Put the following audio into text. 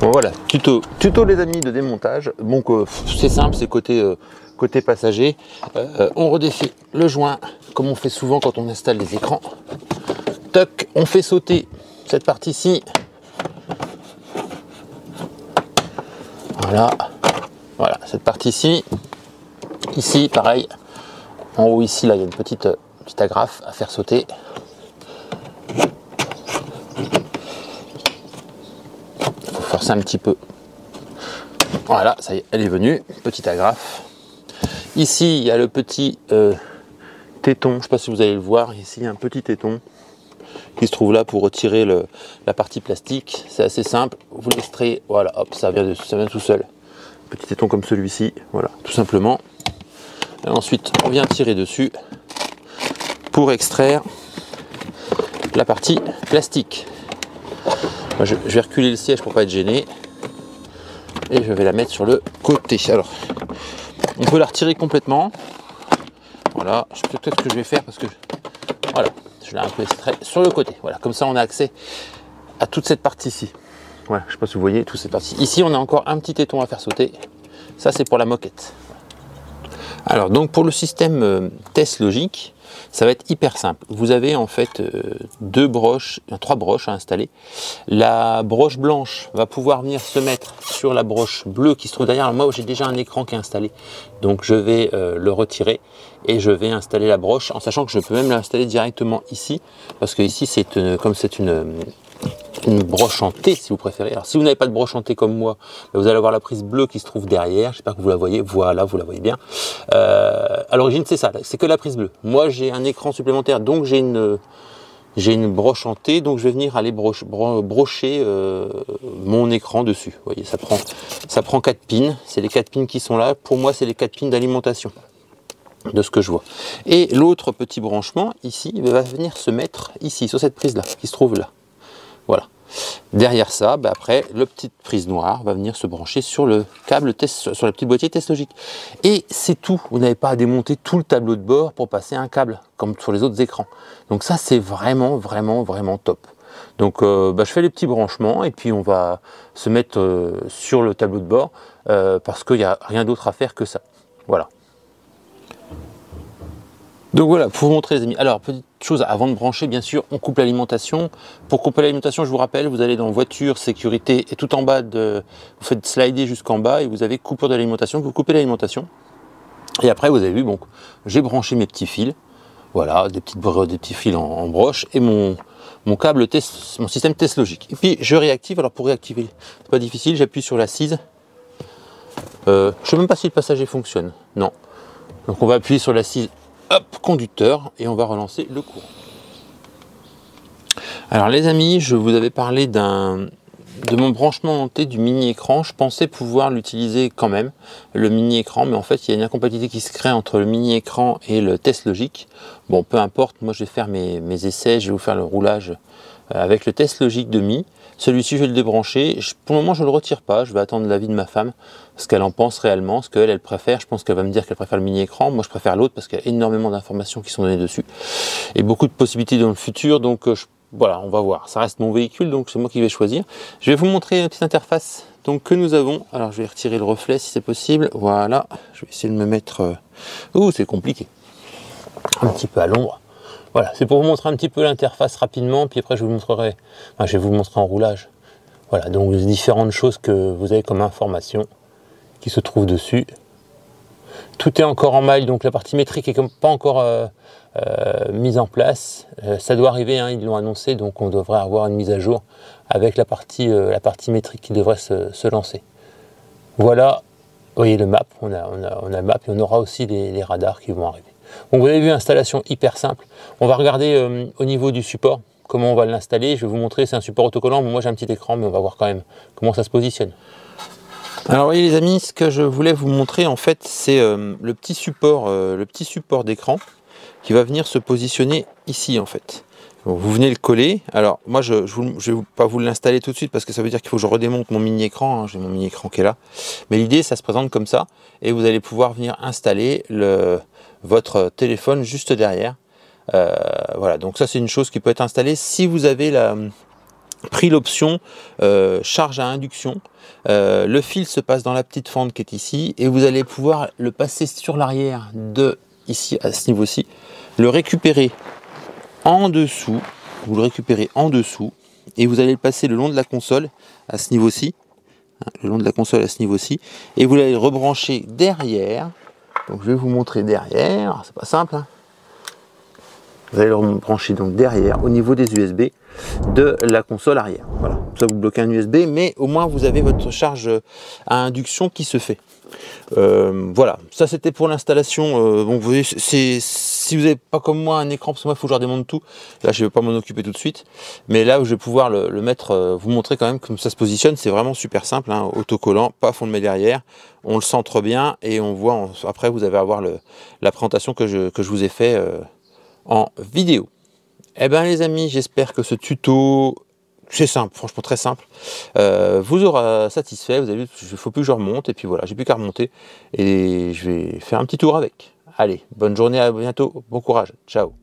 Bon, voilà, tuto les amis de démontage. Donc c'est simple, c'est côté passager. On redéfait le joint comme on fait souvent quand on installe les écrans. Toc, on fait sauter cette partie-ci. Voilà, cette partie-ci. Ici, pareil. En haut ici, là, il y a une petite agrafe à faire sauter. Forcer un petit peu. Voilà, ça y est, elle est venue. Petite agrafe. Ici, il y a le petit téton. Je ne sais pas si vous allez le voir. Ici, il y a un petit téton qui se trouve là pour retirer la partie plastique. C'est assez simple. Vous l'extrayez. Voilà, hop, ça vient tout seul. Petit téton comme celui-ci. Voilà, tout simplement. Et ensuite, on vient tirer dessus pour extraire la partie plastique. Moi, je vais reculer le siège pour pas être gêné et je vais la mettre sur le côté. Alors, on peut la retirer complètement. Voilà, peut-être que je vais faire parce que voilà, je l'ai un peu extrait sur le côté. Voilà, comme ça on a accès à toute cette partie-ci. Voilà, je sais pas si vous voyez toutes ces parties. Ici, on a encore un petit téton à faire sauter. Ça, c'est pour la moquette. Alors, donc pour le système test logique, ça va être hyper simple. Vous avez en fait trois broches à installer. La broche blanche va pouvoir venir se mettre sur la broche bleue qui se trouve derrière. Alors moi, j'ai déjà un écran qui est installé, donc je vais le retirer et je vais installer la broche, en sachant que je peux même l'installer directement ici, parce que ici, comme c'est une broche en T si vous préférez. Alors si vous n'avez pas de broche en T comme moi, vous allez avoir la prise bleue qui se trouve derrière. J'espère que vous la voyez. Voilà, vous la voyez bien. À l'origine c'est ça, c'est que la prise bleue. Moi j'ai un écran supplémentaire, donc j'ai une broche en T, donc je vais venir aller brocher mon écran dessus. Vous voyez, ça prend 4 pins. C'est les 4 pins qui sont là. Pour moi c'est les 4 pins d'alimentation de ce que je vois. Et l'autre petit branchement ici va venir se mettre ici sur cette prise là qui se trouve là. Voilà. Derrière ça, après, la petite prise noire va venir se brancher sur le câble test, sur le petit boîtier test logique. Et c'est tout. Vous n'avez pas à démonter tout le tableau de bord pour passer un câble, comme sur les autres écrans. Donc ça, c'est vraiment, vraiment, vraiment top. Donc je fais les petits branchements et puis on va se mettre sur le tableau de bord parce qu'il n'y a rien d'autre à faire que ça. Voilà. Donc voilà, pour vous montrer les amis. Alors, petite chose, avant de brancher, bien sûr, on coupe l'alimentation. Pour couper l'alimentation, je vous rappelle, vous allez dans voiture, sécurité, et tout en bas, vous faites slider jusqu'en bas et vous avez coupure de l'alimentation, vous coupez l'alimentation. Et après, vous avez vu, bon, j'ai branché mes petits fils. Voilà, des petits fils en broche et mon câble test, mon système test logique. Et puis, je réactive. Alors, pour réactiver, c'est pas difficile, j'appuie sur l'assise. Je sais même pas si le passager fonctionne. Non. Donc, on va appuyer sur l'assise. Hop, conducteur, et on va relancer le courant. Alors les amis, je vous avais parlé de mon branchement monté du mini écran. Je pensais pouvoir l'utiliser quand même, le mini écran, mais en fait il y a une incompatibilité qui se crée entre le mini écran et le test logique. Bon, peu importe, moi je vais faire mes essais, je vais vous faire le roulage avec le test logique de Mi. Celui-ci je vais le débrancher. Pour le moment je ne le retire pas, je vais attendre l'avis de ma femme, ce qu'elle en pense réellement, ce qu'elle préfère. Je pense qu'elle va me dire qu'elle préfère le mini écran, moi je préfère l'autre parce qu'il y a énormément d'informations qui sont données dessus et beaucoup de possibilités dans le futur, donc voilà, on va voir. Ça reste mon véhicule, donc c'est moi qui vais choisir. Je vais vous montrer une petite interface donc, que nous avons. Alors je vais retirer le reflet si c'est possible, voilà, je vais essayer de me mettre... Ouh, c'est compliqué, un petit peu à l'ombre. Voilà, c'est pour vous montrer un petit peu l'interface rapidement, puis après je vous montrerai, enfin, je vais vous montrer en roulage. Voilà, donc les différentes choses que vous avez comme information qui se trouvent dessus. Tout est encore en maille, donc la partie métrique est pas encore mise en place. Ça doit arriver, hein, ils l'ont annoncé, donc on devrait avoir une mise à jour avec la partie métrique qui devrait se lancer. Voilà, vous voyez le map, on a le map et on aura aussi les radars qui vont arriver. Donc vous avez vu, installation hyper simple. On va regarder au niveau du support, comment on va l'installer. Je vais vous montrer, c'est un support autocollant. Moi j'ai un petit écran, mais on va voir quand même comment ça se positionne. Alors voyez les amis, ce que je voulais vous montrer en fait, c'est le petit support d'écran qui va venir se positionner ici en fait. Donc, vous venez le coller. Alors moi je vais pas vous l'installer tout de suite parce que ça veut dire qu'il faut que je redémonte mon mini écran, hein. J'ai mon mini écran qui est là. Mais l'idée, ça se présente comme ça et vous allez pouvoir venir installer votre téléphone juste derrière. Voilà, donc ça c'est une chose qui peut être installée si vous avez pris l'option charge à induction. Le fil se passe dans la petite fente qui est ici et vous allez pouvoir le passer sur l'arrière de ici à ce niveau-ci, le récupérer en dessous, vous le récupérez en dessous et vous allez le passer le long de la console à ce niveau-ci, hein, le long de la console à ce niveau-ci, et vous allez le rebrancher derrière. Donc je vais vous montrer derrière, c'est pas simple, hein. Vous allez le rebrancher donc derrière au niveau des USB de la console arrière. Voilà, ça vous bloquez un USB, mais au moins vous avez votre charge à induction qui se fait. Voilà, ça c'était pour l'installation. Bon, vous voyez, si vous n'avez pas comme moi un écran, parce que moi il faut que je redémonte tout. Là je ne vais pas m'en occuper tout de suite, mais là je vais pouvoir le mettre, vous montrer quand même comme ça se positionne. C'est vraiment super simple, hein, autocollant, paf, on le met derrière, on le centre bien et on voit. Après vous allez avoir la présentation que je vous ai fait en vidéo. Eh bien les amis, j'espère que ce tuto, c'est simple, franchement très simple, vous aura satisfait. Vous avez vu, il ne faut plus que je remonte, et puis voilà, j'ai plus qu'à remonter, et je vais faire un petit tour avec. Allez, bonne journée, à bientôt, bon courage, ciao.